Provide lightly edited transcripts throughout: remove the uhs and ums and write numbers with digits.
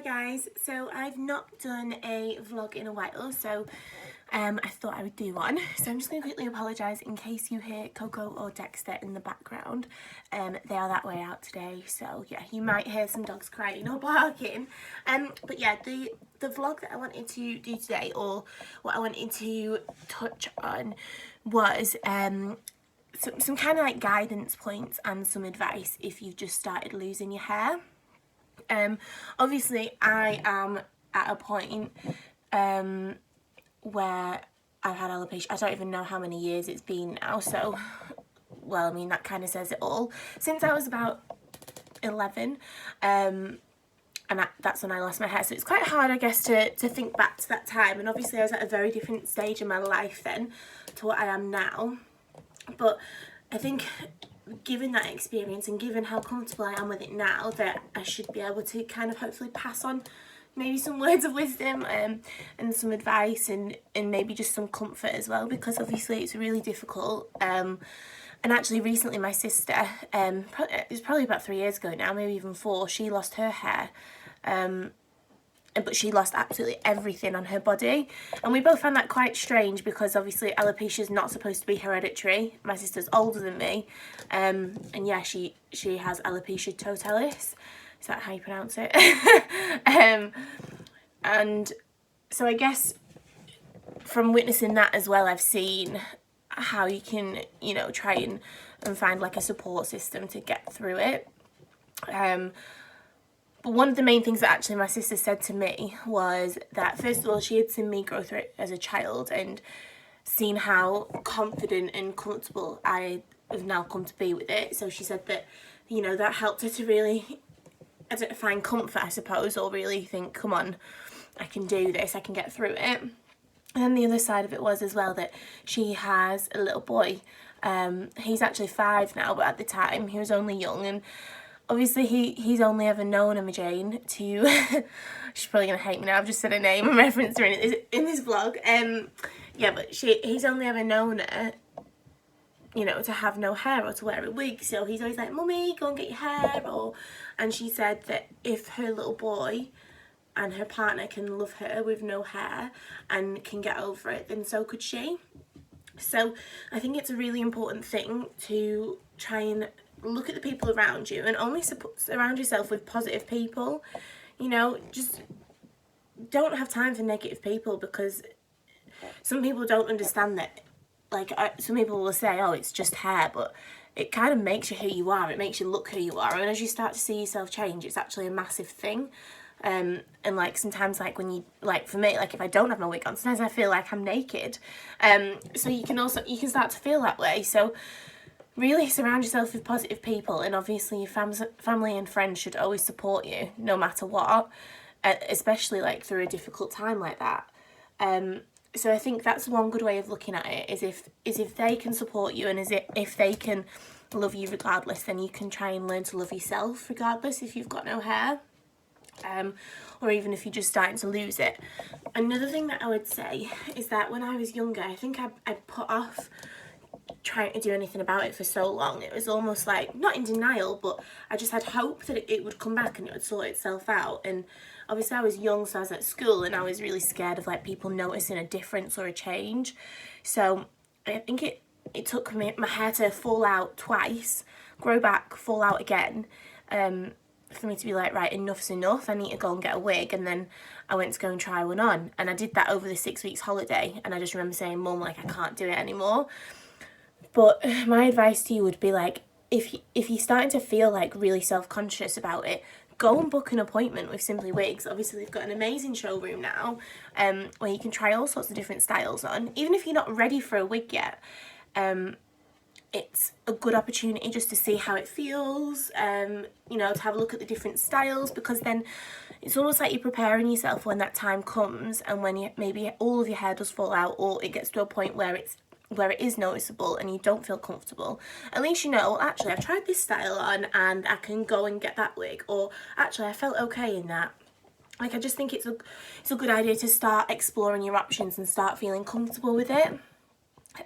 guys, so I've not done a vlog in a while, so I thought I would do one. So I'm just going to quickly apologise in case you hear Coco or Dexter in the background. They are that way out today, so yeah, you might hear some dogs crying or barking. But yeah, the vlog that I wanted to do today, or what I wanted to touch on, was some kind of like guidance points and some advice if you've just started losing your hair. Obviously I am at a point where I've had alopecia. I don't even know how many years it's been now, so well, I mean, that kind of says it all. Since I was about 11, and that's when I lost my hair, so it's quite hard, I guess, to think back to that time. And obviously I was at a very different stage in my life then to what I am now, but I think given that experience and given how comfortable I am with it now, that I should be able to kind of hopefully pass on maybe some words of wisdom and some advice and maybe just some comfort as well, because obviously it's really difficult. And actually recently my sister, it was probably about 3 years ago now, maybe even 4, she lost her hair. But she lost absolutely everything on her body, and we both found that quite strange because obviously alopecia is not supposed to be hereditary. My sister's older than me, and yeah, she has alopecia totalis. Is that how you pronounce it? And so I guess from witnessing that as well, I've seen how you can, you know, try and find like a support system to get through it. But one of the main things that actually my sister said to me was that, first of all, she had seen me go through it as a child and seen how confident and comfortable I have now come to be with it. So she said that, you know, that helped her to really find comfort, I suppose, or really think, come on, I can do this, I can get through it. And then the other side of it was as well that she has a little boy. He's actually 5 now, but at the time he was only young, and obviously he's only ever known Imogen to she's probably gonna hate me now, I've just said her name and referenced her in this vlog. Yeah, but he's only ever known her, you know, to have no hair or to wear a wig, so he's always like, "Mummy, go and get your hair." And she said that if her little boy and her partner can love her with no hair and can get over it, then so could she. So I think it's a really important thing to try and look at the people around you and only surround yourself with positive people. You know, just don't have time for negative people, because some people don't understand that. Like, some people will say, oh, it's just hair, but it kind of makes you who you are. It makes you look who you are, and as you start to see yourself change, it's actually a massive thing. And like sometimes, like when you, like for me, like if I don't have my wig on, sometimes I feel like I'm naked. So you can start to feel that way. So really surround yourself with positive people, and obviously your family and friends should always support you no matter what, especially like through a difficult time like that. So I think that's one good way of looking at it, is if they can support you, and if they can love you regardless, then you can try and learn to love yourself regardless if you've got no hair, or even if you're just starting to lose it. Another thing that I would say is that when I was younger, I think I put off trying to do anything about it for so long. It was almost like, not in denial, but I just had hope that it would come back and it would sort itself out. And obviously I was young, so I was at school, and I was really scared of like people noticing a difference or a change. So I think it took my hair to fall out twice, grow back, fall out again, for me to be like, right, enough's enough, I need to go and get a wig. And then I went to go and try one on, and I did that over the 6 weeks holiday, and I just remember saying, Mum, like, I can't do it anymore. But my advice to you would be like, if you're starting to feel like really self-conscious about it, go and book an appointment with Simply Wigs. Obviously they've got an amazing showroom now, where you can try all sorts of different styles on. Even if you're not ready for a wig yet, it's a good opportunity just to see how it feels, you know, to have a look at the different styles, because then it's almost like you're preparing yourself when that time comes, and when maybe all of your hair does fall out, or it gets to a point where it is noticeable and you don't feel comfortable, at least you know, actually I've tried this style on and I can go and get that wig, or actually I felt okay in that. Like, I just think it's a good idea to start exploring your options and start feeling comfortable with it.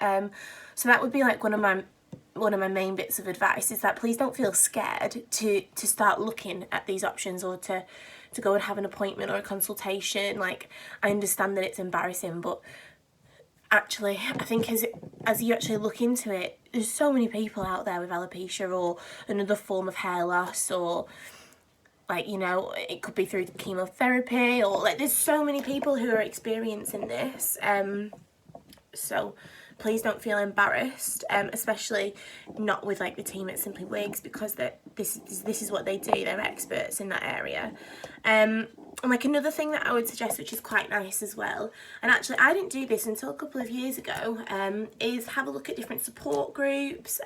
So that would be like one of one of my main bits of advice is that please don't feel scared to start looking at these options, or to go and have an appointment or a consultation. Like, I understand that it's embarrassing, but actually I think as you actually look into it, there's so many people out there with alopecia or another form of hair loss, or like, you know, it could be through chemotherapy, or like, there's so many people who are experiencing this. So please don't feel embarrassed, especially not with like the team at Simply Wigs, because this is what they do. They're experts in that area. And like, another thing that I would suggest, which is quite nice as well, and actually I didn't do this until a couple of years ago, is have a look at different support groups.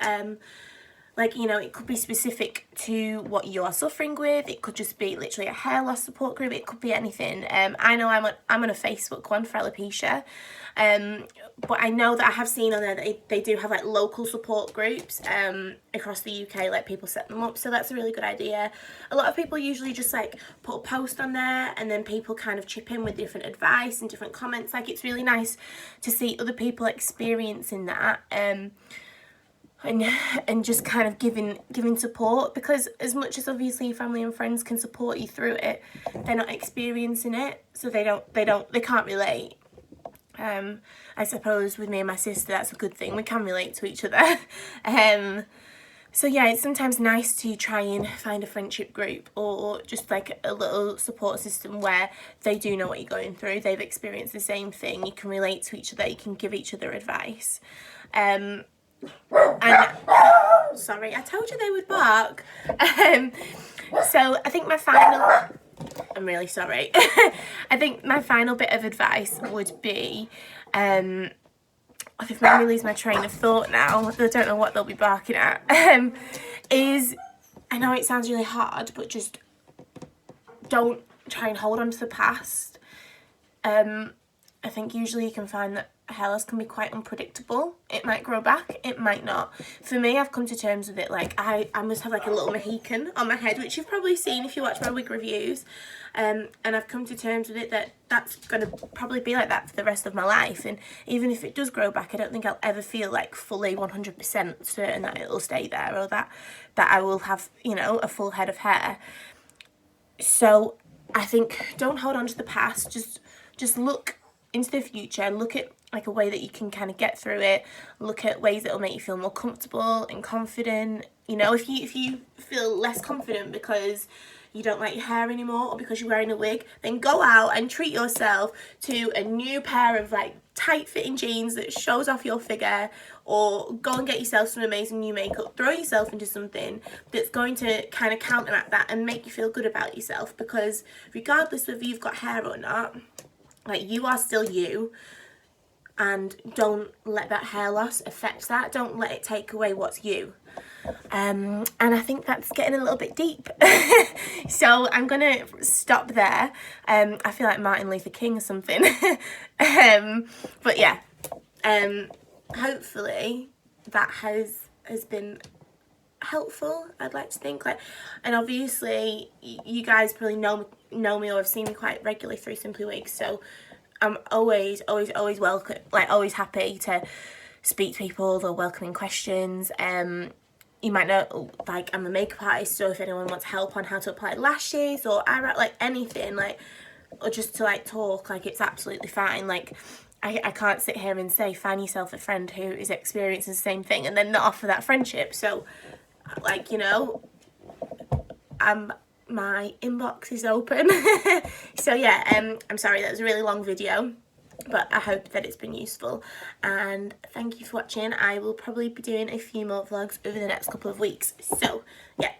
Like, you know, it could be specific to what you are suffering with. It could just be literally a hair loss support group. It could be anything. I know I'm on a Facebook one for alopecia. But I know that I have seen on there that they do have like local support groups across the UK, like people set them up, so that's a really good idea. A lot of people usually just like put a post on there, and then people kind of chip in with different advice and different comments. Like, it's really nice to see other people experiencing that, and just kind of giving support, because as much as obviously your family and friends can support you through it, they're not experiencing it, so they can't relate. I suppose with me and my sister, that's a good thing. We can relate to each other. So yeah, it's sometimes nice to try and find a friendship group, or just like a little support system where they do know what you're going through. They've experienced the same thing. You can relate to each other. You can give each other advice. And sorry, I told you they would bark. So I think my final... I'm really sorry. I think my final bit of advice would be, I've made me lose my train of thought now. I don't know what they'll be barking at. Is, I know it sounds really hard, but just don't try and hold on to the past. I think usually you can find that hair loss can be quite unpredictable. It might grow back, it might not. For me, I've come to terms with it. Like, I must have like a little Mohican on my head, which you've probably seen if you watch my wig reviews. And I've come to terms with it that that's going to probably be like that for the rest of my life. And even if it does grow back, I don't think I'll ever feel like fully 100% certain that it'll stay there, or that I will have, you know, a full head of hair. So I think don't hold on to the past. Just look into the future. Look at like a way that you can kind of get through it. Look at ways that will make you feel more comfortable and confident. You know, if you feel less confident because you don't like your hair anymore, or because you're wearing a wig, then go out and treat yourself to a new pair of like tight fitting jeans that shows off your figure, or go and get yourself some amazing new makeup. Throw yourself into something that's going to kind of counteract that and make you feel good about yourself, because regardless whether you've got hair or not, like, you are still you. And don't let that hair loss affect that. Don't let it take away what's you. And I think that's getting a little bit deep. So I'm going to stop there. I feel like Martin Luther King or something. But yeah, hopefully that has been helpful, I'd like to think. Like, and obviously you guys probably know me or have seen me quite regularly through Simply Wigs, so I'm always welcome, like always happy to speak to people or welcoming questions. You might know, like, I'm a makeup artist, so if anyone wants help on how to apply lashes or eyebrow, like anything, like, or just to like talk, like, it's absolutely fine. Like, I can't sit here and say find yourself a friend who is experiencing the same thing and then not offer that friendship. So, like, you know, my inbox is open. So yeah, I'm sorry that was a really long video, but I hope that it's been useful, and thank you for watching. I will probably be doing a few more vlogs over the next couple of weeks. So yeah,